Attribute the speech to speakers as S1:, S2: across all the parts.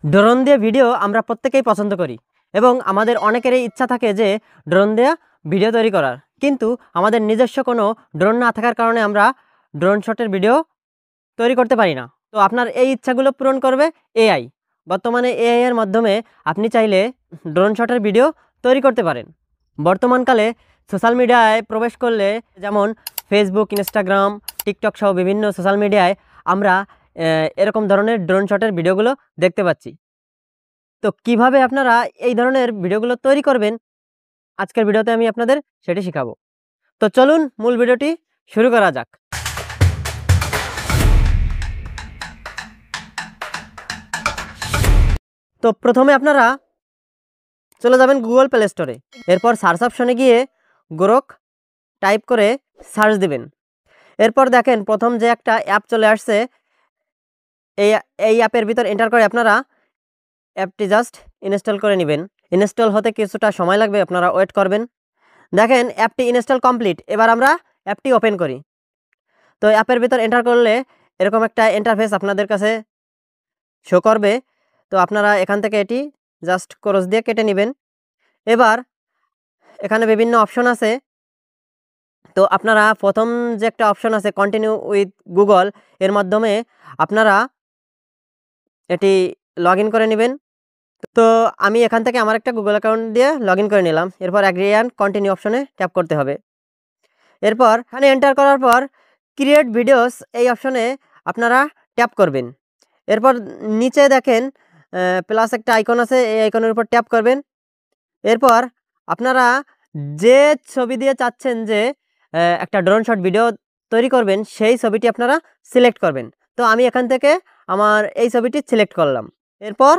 S1: Drone দিয়ে video আমরা প্রত্যেকেই পছন্দ করি এবং আমাদের অনেকেরই ইচ্ছা থাকে যে ড্রোন দিয়ে ভিডিও তৈরি করার, কিন্তু আমাদের নিজস্ব কোনো ড্রোন না থাকার কারণে আমরা ড্রোন শটের ভিডিও তৈরি করতে পারি না। তো আপনার এই ইচ্ছাগুলো পূরণ করবে এআই। বর্তমানে এআই এর মাধ্যমে আপনি চাইলে ড্রোন শটের ভিডিও তৈরি করতে পারেন। বর্তমানকালে সোশ্যাল মিডিয়ায় প্রবেশ করলে, যেমন ফেসবুক, ইনস্টাগ্রাম, টিকটক সহ বিভিন্ন সোশ্যাল মিডিয়ায় আমরা এরকম ধরনের ড্রোন শটের ভিডিওগুলো দেখতে পাচ্ছি। তো কিভাবে আপনারা এই ধরনের ভিডিওগুলো তৈরি করবেন, আজকের ভিডিওতে আমি আপনাদের সেটি শেখাবো। তো চলুন মূল ভিডিওটি শুরু করা যাক। তো প্রথমে আপনারা চলে যাবেন গুগল প্লে স্টোরে। এরপর সার্চ অপশনে গিয়ে গোরক টাইপ করে সার্চ দিবেন। এরপর দেখেন প্রথম যে একটা অ্যাপ চলে আসছে, এই অ্যাপের ভিতর এন্টার করে আপনারা অ্যাপটি জাস্ট ইনস্টল করে নেবেন। ইনস্টল হতে কিছুটা সময় লাগবে, আপনারা ওয়েট করবেন। দেখেন অ্যাপটি ইনস্টল কমপ্লিট। এবার আমরা অ্যাপটি ওপেন করি। তো অ্যাপের ভিতর এন্টার করলে এরকম একটা ইন্টারফেস আপনাদের কাছে শো করবে। তো আপনারা এখান থেকে এটি জাস্ট ক্রস দিয়ে কেটে নেবেন। এবার এখানে বিভিন্ন অপশন আছে। তো আপনারা প্রথম যে একটা অপশন আছে কন্টিনিউ উইথ গুগল, এর মাধ্যমে আপনারা এটি লগ ইন করে নেবেন। তো আমি এখান থেকে আমার একটা গুগল অ্যাকাউন্ট দিয়ে লগ ইন করে নিলাম। এরপর অ্যাগ্রি অ্যান্ড কন্টিনিউ অপশনে ট্যাপ করতে হবে। এরপর এখানে এন্টার করার পর ক্রিয়েট ভিডিওস এই অপশনে আপনারা ট্যাপ করবেন। এরপর নিচে দেখেন প্লাস একটা আইকন আছে, এই আইকনের উপর ট্যাপ করবেন। এরপর আপনারা যে ছবি দিয়ে চাচ্ছেন যে একটা ড্রোন শট ভিডিও তৈরি করবেন, সেই ছবিটি আপনারা সিলেক্ট করবেন। তো আমি এখান থেকে আমার এই ছবিটি সিলেক্ট করলাম। এরপর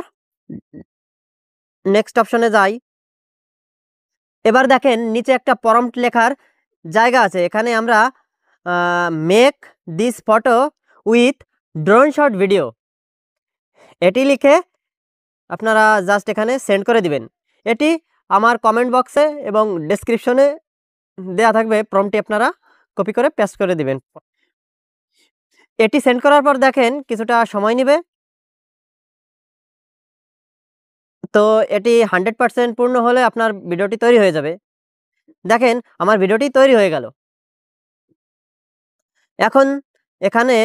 S1: নেক্সট অপশনে যাই। এবার দেখেন নিচে একটা প্রম্পট লেখার জায়গা আছে। এখানে আমরা make this photo with drone shot video এটি লিখে আপনারা জাস্ট এখানে সেন্ড করে দিবেন। এটি আমার কমেন্ট বক্সে এবং ডেসক্রিপশনে দেয়া থাকবে, প্রম্পটটি আপনারা কপি করে পেস্ট করে দিবেন। এটি সেন্ড করার পর দেখেন কিছুটা সময় নেবে। তো এটি 100% পূর্ণ হলে আপনার ভিডিওটি তৈরি হয়ে যাবে। দেখেন আমার ভিডিওটি তৈরি হয়ে গেল। এখন এখানে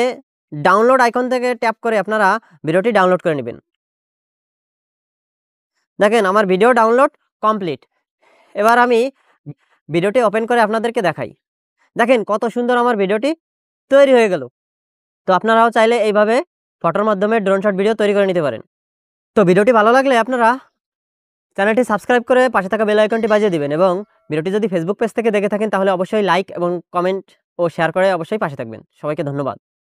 S1: ডাউনলোড আইকন থেকে ট্যাপ করে আপনারা ভিডিওটি ডাউনলোড করে নেবেন। দেখেন আমার ভিডিও ডাউনলোড কমপ্লিট। এবার আমি ভিডিওটি ওপেন করে আপনাদেরকে দেখাই। দেখেন কত সুন্দর আমার ভিডিওটি তৈরি হয়ে গেল। তো আপনারাও চাইলে এইভাবে ফটোর মাধ্যমে ড্রোন শট ভিডিও তৈরি করে নিতে পারেন। তো ভিডিওটি ভালো লাগলে আপনারা চ্যানেলটি সাবস্ক্রাইব করে পাশে থাকা বেল আইকনটি বাজিয়ে দিবেন, এবং ভিডিওটি যদি ফেসবুক পেজ থেকে দেখে থাকেন তাহলে অবশ্যই লাইক এবং কমেন্ট ও শেয়ার করে অবশ্যই পাশে থাকবেন। সবাইকে ধন্যবাদ।